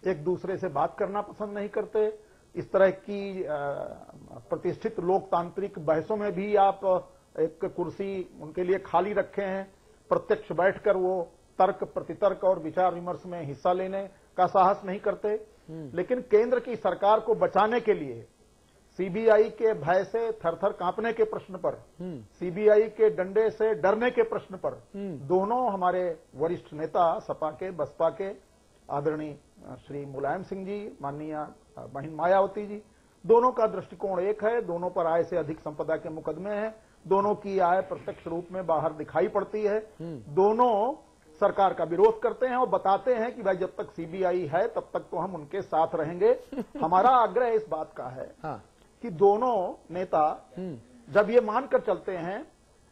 एक दूसरे से बात करना पसंद नहीं करते। इस तरह की प्रतिष्ठित लोकतांत्रिक बहसों में भी आप एक कुर्सी उनके लिए खाली रखे हैं। प्रत्यक्ष बैठकर वो तर्क प्रतितर्क और विचार विमर्श में हिस्सा लेने का साहस नहीं करते। लेकिन केंद्र की सरकार को बचाने के लिए सीबीआई के भय से थरथर कांपने के प्रश्न पर, सीबीआई के डंडे से डरने के प्रश्न पर दोनों हमारे वरिष्ठ नेता सपा के, बसपा के आदरणीय श्री मुलायम सिंह जी, माननीय बहन मायावती जी, दोनों का दृष्टिकोण एक है। दोनों पर आय से अधिक संपदा के मुकदमे हैं। दोनों की आय प्रत्यक्ष रूप में बाहर दिखाई पड़ती है। दोनों सरकार का विरोध करते हैं और बताते हैं कि भाई जब तक सीबीआई है तब तक तो हम उनके साथ रहेंगे। हमारा आग्रह इस बात का है कि दोनों नेता जब ये मानकर चलते हैं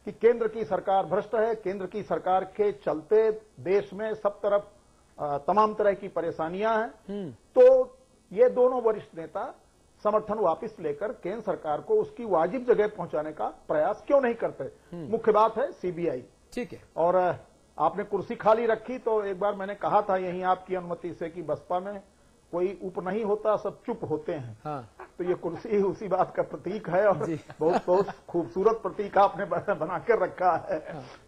कि केंद्र की सरकार भ्रष्ट है, केंद्र की सरकार के चलते देश में सब तरफ तमाम तरह की परेशानियां हैं, तो ये दोनों वरिष्ठ नेता समर्थन वापस लेकर केंद्र सरकार को उसकी वाजिब जगह पहुंचाने का प्रयास क्यों नहीं करते। मुख्य बात है सीबीआई। ठीक है। और आपने कुर्सी खाली रखी तो एक बार मैंने कहा था यहीं आपकी अनुमति से कि बसपा में कोई उप नहीं होता, सब चुप होते हैं। तो ये कुर्सी उसी बात का प्रतीक है और बहुत बहुत खूबसूरत प्रतीक आपने बनाकर रखा है।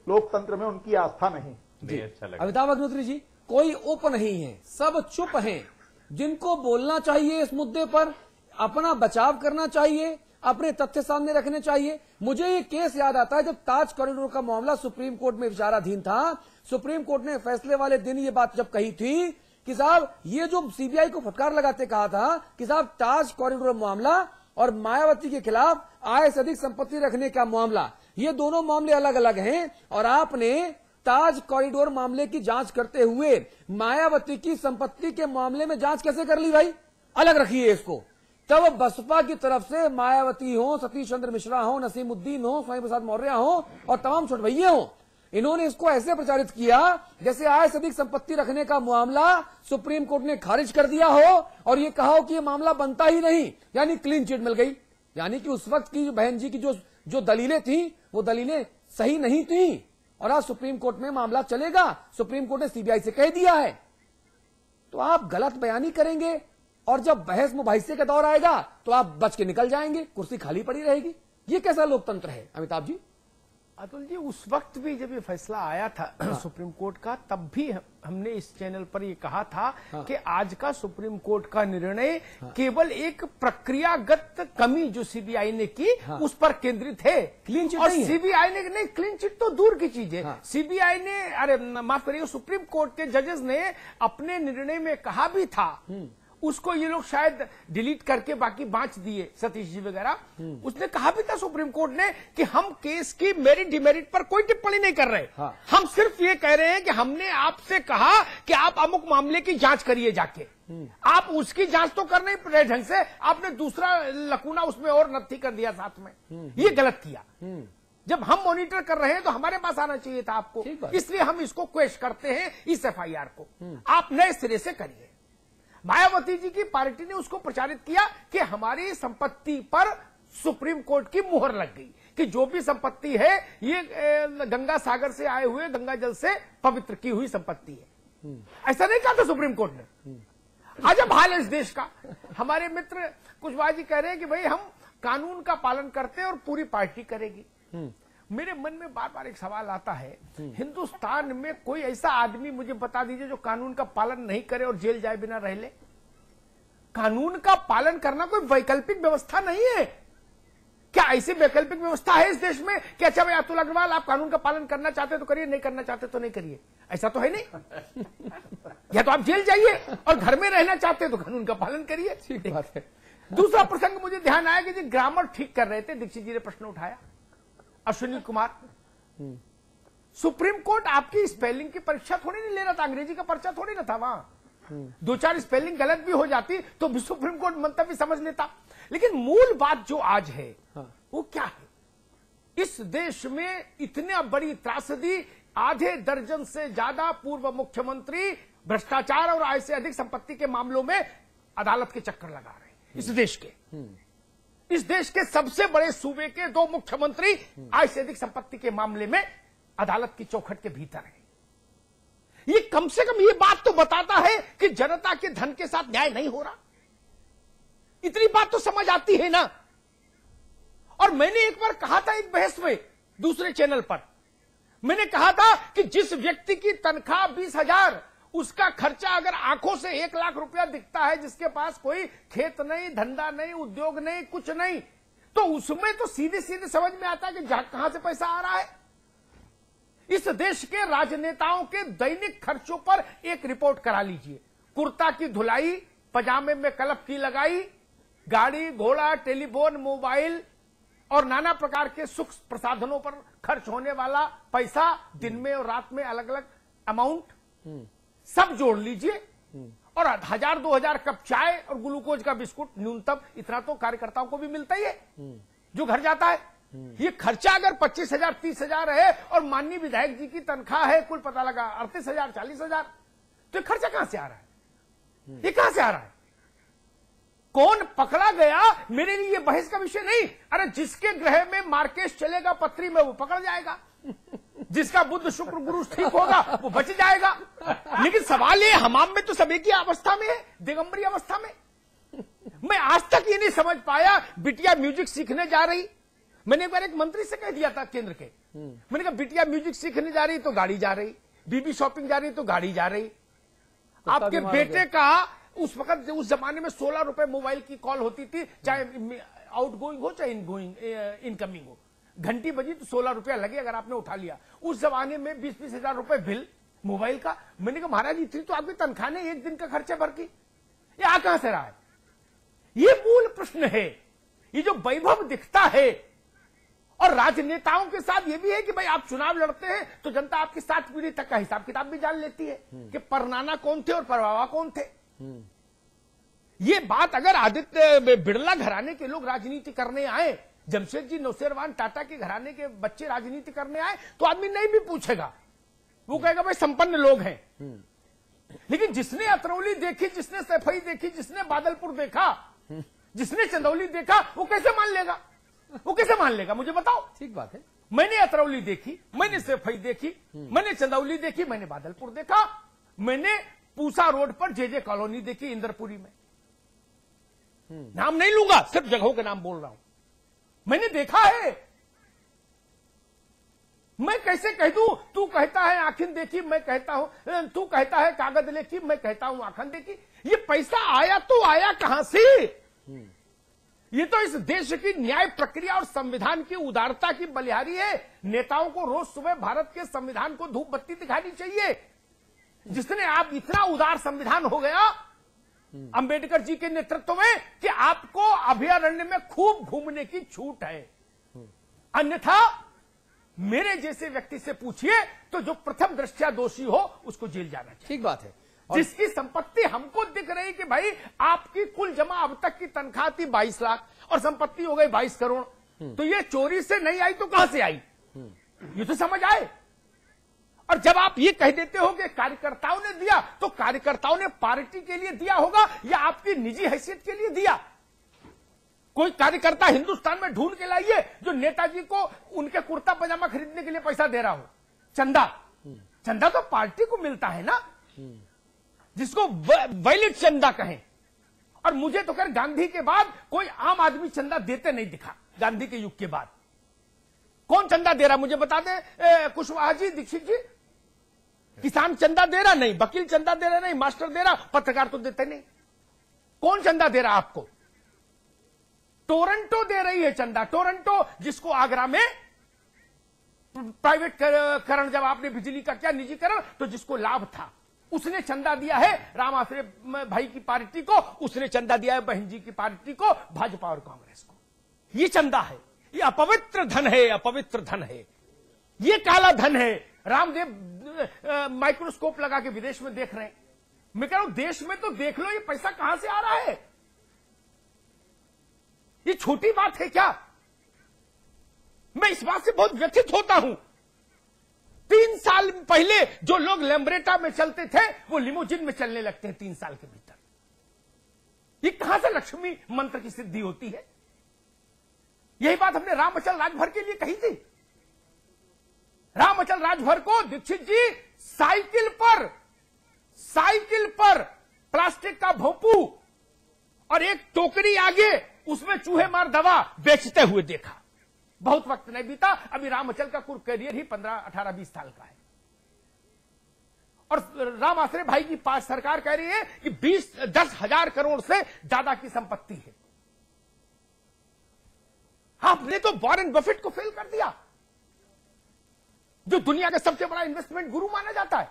लोकतंत्र में उनकी आस्था नहीं। जी अच्छा लगा। अमिताभ अग्निहोत्री जी, कोई उप नहीं है, सब चुप हैं। जिनको बोलना चाहिए इस मुद्दे पर, अपना बचाव करना चाहिए, अपने तथ्य सामने रखने चाहिए। मुझे ये केस याद आता है जब ताज कॉरिडोर का मामला सुप्रीम कोर्ट में विचाराधीन था। सुप्रीम कोर्ट ने फैसले वाले दिन ये बात जब कही थी कि साहब ये जो सीबीआई को फटकार लगाते कहा था कि साहब ताज कॉरिडोर मामला और मायावती के खिलाफ आय से अधिक संपत्ति रखने का मामला, ये दोनों मामले अलग अलग हैं। और आपने ताज कॉरिडोर मामले की जांच करते हुए मायावती की संपत्ति के मामले में जांच कैसे कर ली भाई? अलग रखिए इसको। तब बसपा की तरफ से मायावती हो, सतीश चंद्र मिश्रा हो, नसीमुद्दीन हो, स्वामी प्रसाद मौर्य हो और तमाम छोटे भैया हो, इन्होंने इसको ऐसे प्रचारित किया जैसे आय से अधिक संपत्ति रखने का मामला सुप्रीम कोर्ट ने खारिज कर दिया हो और ये कहा हो कि ये मामला बनता ही नहीं, यानी क्लीन चिट मिल गई। यानी कि उस वक्त की बहन जी की जो दलीलें थी वो दलीलें सही नहीं थी और आज सुप्रीम कोर्ट में मामला चलेगा। सुप्रीम कोर्ट ने सीबीआई से कह दिया है। तो आप गलत बयानी करेंगे और जब बहस मुबाहिसे का दौर आएगा तो आप बच के निकल जाएंगे, कुर्सी खाली पड़ी रहेगी। ये कैसा लोकतंत्र है अमिताभ जी? अतुल जी, उस वक्त भी जब ये फैसला आया था सुप्रीम कोर्ट का, तब भी हमने इस चैनल पर ये कहा था कि आज का सुप्रीम कोर्ट का निर्णय केवल एक प्रक्रियागत कमी जो सीबीआई ने की उस पर केंद्रित है। क्लीन चिट और नहीं है। सीबीआई ने नहीं, क्लीन चिट तो दूर की चीज है। सीबीआई ने, अरे माफ करिए, सुप्रीम कोर्ट के जजेस ने अपने निर्णय में कहा भी था, उसको ये लोग शायद डिलीट करके बाकी बांच दिए, सतीश जी वगैरह। उसने कहा भी था सुप्रीम कोर्ट ने कि हम केस की मेरिट डिमेरिट पर कोई टिप्पणी नहीं कर रहे। हम सिर्फ ये कह रहे हैं कि हमने आपसे कहा कि आप अमुक मामले की जांच करिए जाके। आप उसकी जांच तो कर नहीं रहे ढंग से, आपने दूसरा लकूना उसमें और नत्थी कर दिया साथ में। ये गलत किया। जब हम मॉनिटर कर रहे हैं तो हमारे पास आना चाहिए था आपको, इसलिए हम इसको क्वेश्चन करते हैं इस एफआईआर को। आप नए सिरे से करिए। मायावती जी की पार्टी ने उसको प्रचारित किया कि हमारी संपत्ति पर सुप्रीम कोर्ट की मुहर लग गई कि जो भी संपत्ति है ये गंगा सागर से आए हुए गंगा जल से पवित्र की हुई संपत्ति है। ऐसा नहीं कहा था सुप्रीम कोर्ट ने। अजब हाल है इस देश का। हमारे मित्र कुशवाहा जी कह रहे हैं कि भाई हम कानून का पालन करते हैं और पूरी पार्टी करेगी। मेरे मन में बार बार एक सवाल आता है, हिंदुस्तान में कोई ऐसा आदमी मुझे बता दीजिए जो कानून का पालन नहीं करे और जेल जाए बिना रह ले। कानून का पालन करना कोई वैकल्पिक व्यवस्था नहीं है। क्या ऐसी वैकल्पिक व्यवस्था है इस देश में कि अच्छा भाई अतुल अग्रवाल आप कानून का पालन करना चाहते तो करिए, नहीं करना चाहते तो नहीं करिए? ऐसा तो है नहीं। या तो आप जेल जाइए और घर में रहना चाहते तो कानून का पालन करिए। ठीक बात है। दूसरा प्रसंग मुझे ध्यान आया कि जी ग्रामर ठीक कर रहे थे, दीक्षित जी ने प्रश्न उठाया, अश्विनी कुमार। सुप्रीम कोर्ट आपकी स्पेलिंग की परीक्षा थोड़ी नहीं ले रहा था, अंग्रेजी का पर्चा थोड़ी ना था वहां। दो चार स्पेलिंग गलत भी हो जाती तो भी सुप्रीम कोर्ट मंतव्य समझ लेता। लेकिन मूल बात जो आज है वो क्या है? इस देश में इतनी बड़ी त्रासदी, आधे दर्जन से ज्यादा पूर्व मुख्यमंत्री भ्रष्टाचार और आय से अधिक संपत्ति के मामलों में अदालत के चक्कर लगा रहे हैं। इस देश के सबसे बड़े सूबे के दो मुख्यमंत्री आय से अधिक संपत्ति के मामले में अदालत की चौखट के भीतर हैं। ये कम से कम ये बात तो बताता है कि जनता के धन के साथ न्याय नहीं हो रहा। इतनी बात तो समझ आती है ना। और मैंने एक बार कहा था एक बहस में दूसरे चैनल पर, मैंने कहा था कि जिस व्यक्ति की तनख्वाह 20,000, उसका खर्चा अगर आंखों से 1 लाख रुपया दिखता है, जिसके पास कोई खेत नहीं, धंधा नहीं, उद्योग नहीं, कुछ नहीं, तो उसमें तो सीधे सीधे समझ में आता है कि कहां से पैसा आ रहा है। इस देश के राजनेताओं के दैनिक खर्चों पर एक रिपोर्ट करा लीजिए। कुर्ता की धुलाई, पजामे में कलफ की लगाई, गाड़ी घोड़ा, टेलीफोन, मोबाइल और नाना प्रकार के सुख प्रसाधनों पर खर्च होने वाला पैसा, दिन में और रात में अलग अलग अमाउंट, सब जोड़ लीजिए और 1,000-2,000 कप चाय और ग्लूकोज का बिस्कुट, न्यूनतम इतना तो कार्यकर्ताओं को भी मिलता ही है जो घर जाता है। ये खर्चा अगर 25,000 30,000 है और माननीय विधायक जी की तनख्वाह है कुल पता लगा 38,000 40,000, तो ये खर्चा कहां से आ रहा है? ये कहां से आ रहा है? कौन पकड़ा गया, मेरे लिए ये बहस का विषय नहीं। अरे जिसके ग्रह में मार्केश चलेगा पत्री में, वो पकड़ जाएगा। जिसका बुध शुक्र गुरु ठीक होगा वो बच जाएगा। लेकिन सवाल ये, हमाम में तो सब एक ही अवस्था में है, दिगंबरी अवस्था में। मैं आज तक ये नहीं समझ पाया, बिटिया म्यूजिक सीखने जा रही, मैंने एक बार एक मंत्री से कह दिया था केंद्र के, मैंने कहा बिटिया म्यूजिक सीखने जा रही तो गाड़ी जा रही, बीबी शॉपिंग जा रही तो गाड़ी जा रही। आपके बेटे का उस वक्त, उस जमाने में 16 रुपए मोबाइल की कॉल होती थी, चाहे आउट गोइंग हो चाहे इनकमिंग हो, घंटी बजी तो 16 रुपया लगे अगर आपने उठा लिया। उस जमाने में 20-20 हजार रुपए बिल मोबाइल का। मैंने कहा महाराज इतनी तो आपकी तनख्वाह ने एक दिन का खर्चा भर की, ये आ कहां से रहा है? ये मूल प्रश्न है। ये जो वैभव दिखता है, और राजनेताओं के साथ ये भी है कि भाई आप चुनाव लड़ते हैं तो जनता आपकी 7 पीढ़ी तक का हिसाब किताब भी जान लेती है कि परनाना कौन थे और परवावा कौन थे। ये बात अगर आदित्य बिड़ला घराने के लोग राजनीति करने आए, जमशेदजी नौसेरवान टाटा के घराने के बच्चे राजनीति करने आए, तो आदमी नहीं भी पूछेगा, वो कहेगा भाई संपन्न लोग हैं। लेकिन जिसने अतरौली देखी, जिसने सैफई देखी, जिसने बादलपुर देखा, जिसने चंदौली देखा, वो कैसे मान लेगा? वो कैसे मान लेगा? मुझे बताओ। ठीक बात है। मैंने अतरौली देखी, मैंने सैफई देखी, मैंने चंदौली देखी, मैंने बादलपुर देखा, मैंने पूसा रोड पर जे कॉलोनी देखी इंद्रपुरी में। नाम नहीं लूंगा, सिर्फ जगहों के नाम बोल रहा हूं। मैंने देखा है। मैं कैसे कह दूं? तू कहता है आंखें देखी, मैं कहता हूं, तू कहता है कागज लेखी, मैं कहता हूं आंखें देखी। ये पैसा आया तो आया कहां से? ये तो इस देश की न्याय प्रक्रिया और संविधान की उदारता की बलिहारी है। नेताओं को रोज सुबह भारत के संविधान को धूप बत्ती दिखानी चाहिए। जिसने आप इतना उदार संविधान हो गया अंबेडकर जी के नेतृत्व में कि आपको अभयारण्य में खूब घूमने की छूट है, अन्यथा मेरे जैसे व्यक्ति से पूछिए तो जो प्रथम दृष्टया दोषी हो उसको जेल जाना चाहिए। ठीक बात है। जिसकी संपत्ति हमको दिख रही कि भाई आपकी कुल जमा अब तक की तनख्वाह थी 22 लाख और संपत्ति हो गई 22 करोड़, तो ये चोरी से नहीं आई तो कहां से आई? ये तो समझ आए। और जब आप ये कह देते हो कि कार्यकर्ताओं ने दिया, तो कार्यकर्ताओं ने पार्टी के लिए दिया होगा या आपकी निजी हैसियत के लिए दिया? कोई कार्यकर्ता हिंदुस्तान में ढूंढ के लाइए जो नेताजी को उनके कुर्ता पजामा खरीदने के लिए पैसा दे रहा हो। चंदा, चंदा तो पार्टी को मिलता है ना, जिसको वैलिड चंदा कहें। और मुझे तो कर गांधी के बाद कोई आम आदमी चंदा देते नहीं दिखा। गांधी के युग के बाद कौन चंदा दे रहा मुझे बता दे? कुशवाहा जी, दीक्षित जी। किसान चंदा दे रहा नहीं, वकील चंदा दे रहा नहीं, मास्टर दे रहा, पत्रकार तो देते नहीं। कौन चंदा दे रहा आपको? टोरंटो दे रही है चंदा। टोरंटो, जिसको आगरा में प्राइवेट करण, जब आपने बिजली का क्या निजीकरण, तो जिसको लाभ था उसने चंदा दिया है। राम आश्रय भाई की पार्टी को उसने चंदा दिया है, बहन जी की पार्टी को, भाजपा और कांग्रेस को। ये चंदा है, ये अपवित्र धन है, अपवित्र धन है, ये काला धन है। रामदेव माइक्रोस्कोप लगा के विदेश में देख रहे हैं। मैं कह रहा हूं देश में तो देख लो ये पैसा कहां से आ रहा है। ये छोटी बात है क्या? मैं इस बात से बहुत व्यथित होता हूं। 3 साल पहले जो लोग लैम्ब्रेटा में चलते थे वो लिमोजिन में चलने लगते हैं 3 साल के भीतर। ये कहां से लक्ष्मी मंत्र की सिद्धि होती है? यही बात हमने राम अचल राजभर के लिए कही थी। रामअचल राजभर को दीक्षित जी साइकिल पर प्लास्टिक का भोंपू और एक टोकरी आगे उसमें चूहे मार दवा बेचते हुए देखा। बहुत वक्त नहीं बीता, अभी रामअचल का कुल करियर ही 15, 18, 20 साल का है। और राम आश्रय भाई की सरकार कह रही है कि 10,000 करोड़ से ज्यादा की संपत्ति है। आपने तो वॉरेन बफेट को फेल कर दिया, जो दुनिया का सबसे बड़ा इन्वेस्टमेंट गुरु माना जाता है।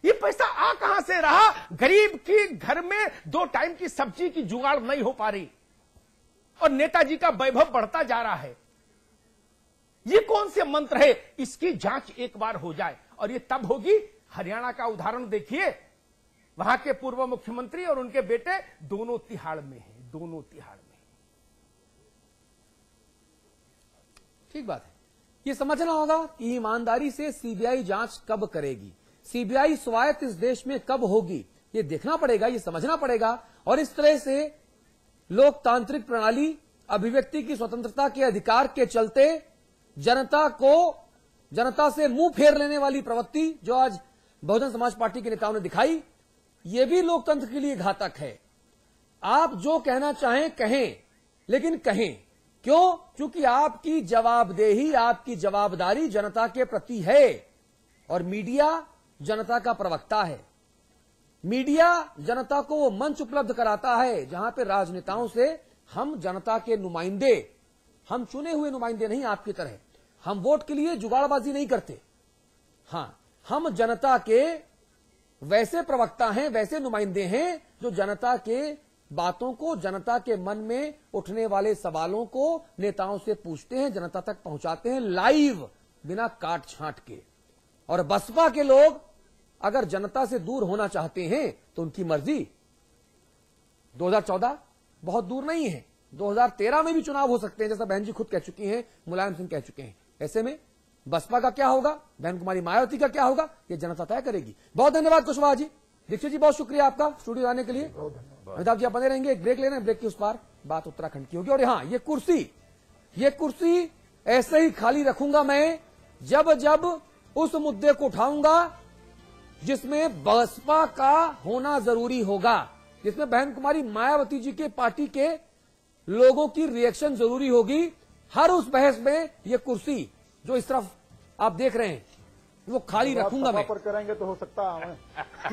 ये पैसा आ कहां से रहा? गरीब के घर में 2 टाइम की सब्जी की जुगाड़ नहीं हो पा रही और नेताजी का वैभव बढ़ता जा रहा है। ये कौन से मंत्र है? इसकी जांच एक बार हो जाए और ये तब होगी। हरियाणा का उदाहरण देखिए, वहां के पूर्व मुख्यमंत्री और उनके बेटे दोनों तिहाड़ में हैं, दोनों तिहाड़ में। ठीक बात है। ये समझना होगा कि ईमानदारी से सीबीआई जांच कब करेगी, सीबीआई स्वायत्त इस देश में कब होगी, ये देखना पड़ेगा, ये समझना पड़ेगा। और इस तरह से लोकतांत्रिक प्रणाली, अभिव्यक्ति की स्वतंत्रता के अधिकार के चलते जनता से मुंह फेर लेने वाली प्रवृत्ति जो आज बहुजन समाज पार्टी के नेताओं ने दिखाई, ये भी लोकतंत्र के लिए घातक है। आप जो कहना चाहें कहें, लेकिन कहें क्यों? क्योंकि आपकी जवाबदेही, आपकी जवाबदारी जनता के प्रति है और मीडिया जनता का प्रवक्ता है। मीडिया जनता को वो मंच उपलब्ध कराता है जहां पे राजनेताओं से हम जनता के नुमाइंदे, हम चुने हुए नुमाइंदे नहीं आपकी तरह, हम वोट के लिए जुगाड़बाजी नहीं करते। हां, हम जनता के वैसे प्रवक्ता हैं, वैसे नुमाइंदे हैं जो जनता के बातों को, जनता के मन में उठने वाले सवालों को नेताओं से पूछते हैं, जनता तक पहुंचाते हैं लाइव, बिना काट छांट के। और बसपा के लोग अगर जनता से दूर होना चाहते हैं तो उनकी मर्जी। 2014 बहुत दूर नहीं है, 2013 में भी चुनाव हो सकते हैं, जैसा बहन जी खुद कह चुकी हैं, मुलायम सिंह कह चुके हैं। ऐसे में बसपा का क्या होगा, बहन कुमारी मायावती का क्या होगा, ये जनता तय करेगी। बहुत धन्यवाद कुशवाहा जी। दीक्षित जी बहुत शुक्रिया आपका स्टूडियो आने के लिए। अमिताभ जी आप बने रहेंगे, एक ब्रेक ले रहे हैं, ब्रेक के उस पार बात उत्तराखंड की होगी। और हाँ, ये कुर्सी ऐसे ही खाली रखूंगा मैं जब जब उस मुद्दे को उठाऊंगा जिसमें बसपा का होना जरूरी होगा, जिसमें बहन कुमारी मायावती जी के पार्टी के लोगों की रिएक्शन जरूरी होगी। हर उस बहस में ये कुर्सी जो इस तरफ आप देख रहे हैं वो खाली रखूंगा मैं। पर करेंगे तो हो सकता है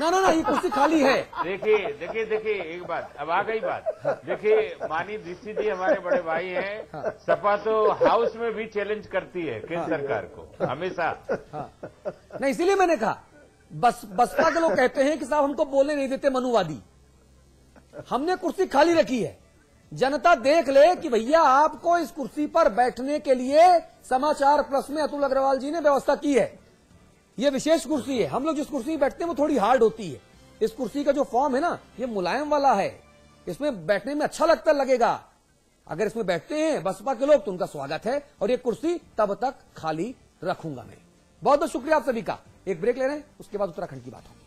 ना, ये कुर्सी खाली है। देखिए एक बात, अब आ गई बात। देखिए माननीय दीक्षित जी हमारे बड़े भाई हैं, सपा तो हाउस में भी चैलेंज करती है केंद्र सरकार को हमेशा। नहीं, इसीलिए मैंने कहा बसपा के लोग कहते हैं कि साहब हमको बोलने नहीं देते मनुवादी। हमने कुर्सी खाली रखी है, जनता देख ले कि भैया आपको इस कुर्सी पर बैठने के लिए समाचार प्लस में अतुल अग्रवाल जी ने व्यवस्था की है। ये विशेष कुर्सी है, हम लोग जिस कुर्सी में बैठते हैं वो थोड़ी हार्ड होती है। इस कुर्सी का जो फॉर्म है ना, ये मुलायम वाला है, इसमें बैठने में अच्छा लगेगा। अगर इसमें बैठते हैं बसपा के लोग तो उनका स्वागत है, और ये कुर्सी तब तक खाली रखूंगा मैं। बहुत बहुत शुक्रिया आप सभी का। एक ब्रेक ले रहे हैं, उसके बाद उत्तराखंड की बात होगी।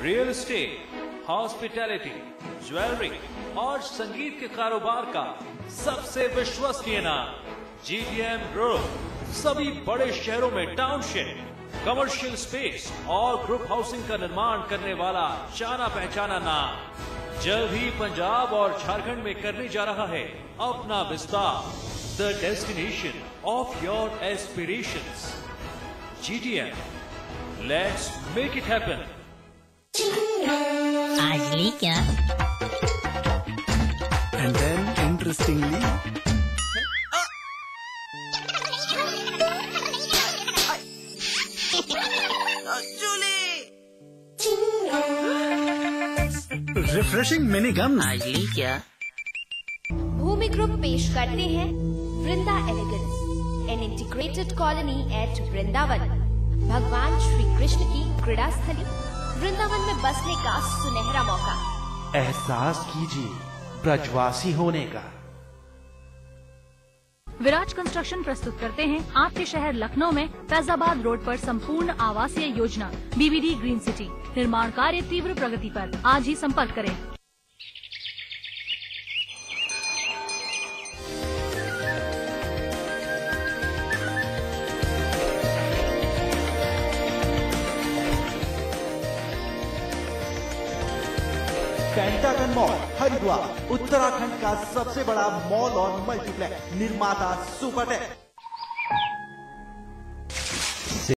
रियल एस्टेट, हॉस्पिटैलिटी, ज्वेलरी और संगीत के कारोबार का सबसे विश्वसनीय नाम GTM ग्रुप। सभी बड़े शहरों में टाउनशिप, कमर्शियल स्पेस और ग्रुप हाउसिंग का निर्माण करने वाला जाना पहचाना नाम। जल्द ही पंजाब और झारखंड में करने जा रहा है अपना विस्तार। The destination of your aspirations, GTM, let's make it happen. आज ली क्या? And then interestingly, refreshing mini gum. आज ली क्या? भूमि ग्रुप पेश करते हैं Vrinda elegance, an integrated colony at Vrindavan. भगवान श्री कृष्ण की क्रीड़ा स्थली वृंदावन में बसने का सुनहरा मौका। एहसास कीजिए ब्रजवासी होने का। विराज कंस्ट्रक्शन प्रस्तुत करते हैं आपके शहर लखनऊ में फैजाबाद रोड पर संपूर्ण आवासीय योजना BBD ग्रीन सिटी। निर्माण कार्य तीव्र प्रगति पर। आज ही संपर्क करें। पेंटागन मॉल हरिद्वार, उत्तराखंड का सबसे बड़ा मॉल और मल्टीप्लेक्स निर्माता सुपरटेक।